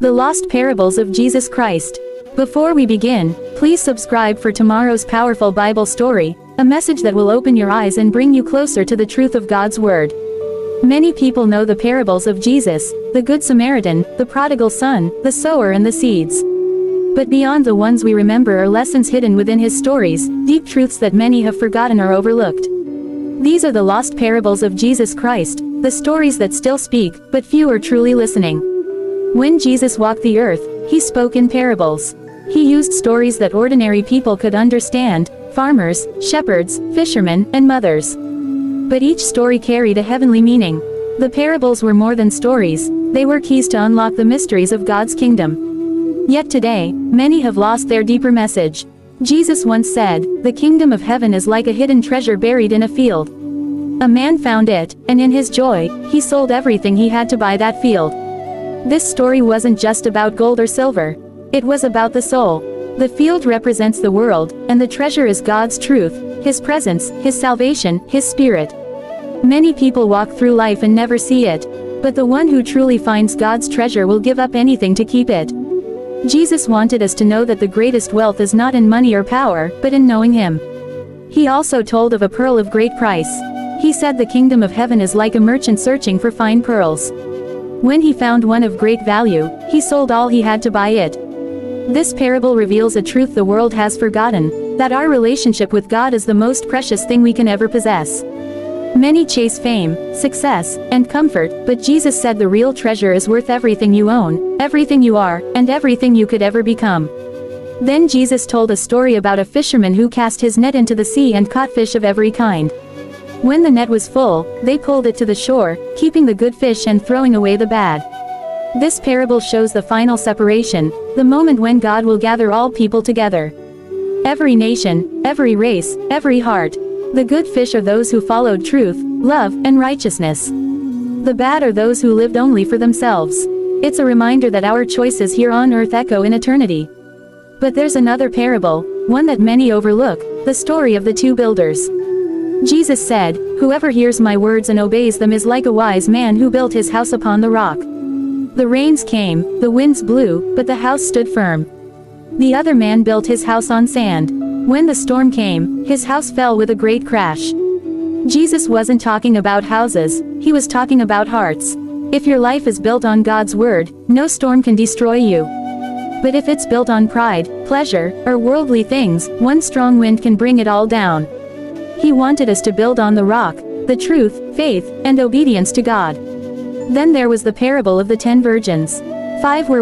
The Lost Parables of Jesus Christ. Before we begin, please subscribe for tomorrow's powerful Bible story, a message that will open your eyes and bring you closer to the truth of God's Word. Many people know the parables of Jesus, the Good Samaritan, the prodigal son, the sower and the seeds. But beyond the ones we remember are lessons hidden within his stories, deep truths that many have forgotten or overlooked. These are the lost parables of Jesus Christ, the stories that still speak, but few are truly listening. When Jesus walked the earth, he spoke in parables. He used stories that ordinary people could understand: farmers, shepherds, fishermen, and mothers. But each story carried a heavenly meaning. The parables were more than stories, they were keys to unlock the mysteries of God's kingdom. Yet today, many have lost their deeper message. Jesus once said, "The kingdom of heaven is like a hidden treasure buried in a field. A man found it, and in his joy, he sold everything he had to buy that field." This story wasn't just about gold or silver. It was about the soul. The field represents the world, and the treasure is God's truth, His presence, His salvation, His Spirit. Many people walk through life and never see it. But the one who truly finds God's treasure will give up anything to keep it. Jesus wanted us to know that the greatest wealth is not in money or power, but in knowing Him. He also told of a pearl of great price. He said the kingdom of heaven is like a merchant searching for fine pearls. When he found one of great value, he sold all he had to buy it. This parable reveals a truth the world has forgotten, that our relationship with God is the most precious thing we can ever possess. Many chase fame, success, and comfort, but Jesus said the real treasure is worth everything you own, everything you are, and everything you could ever become. Then Jesus told a story about a fisherman who cast his net into the sea and caught fish of every kind. When the net was full, they pulled it to the shore, keeping the good fish and throwing away the bad. This parable shows the final separation, the moment when God will gather all people together. Every nation, every race, every heart. The good fish are those who followed truth, love, and righteousness. The bad are those who lived only for themselves. It's a reminder that our choices here on earth echo in eternity. But there's another parable, one that many overlook, the story of the two builders. Jesus said, "Whoever hears my words and obeys them is like a wise man who built his house upon the rock. The rains came, the winds blew, but the house stood firm. The other man built his house on sand. When the storm came, his house fell with a great crash." Jesus wasn't talking about houses, he was talking about hearts. If your life is built on God's word, no storm can destroy you. But if it's built on pride, pleasure, or worldly things, one strong wind can bring it all down. He wanted us to build on the rock, the truth, faith, and obedience to God. Then there was the parable of the 10 virgins. 5 were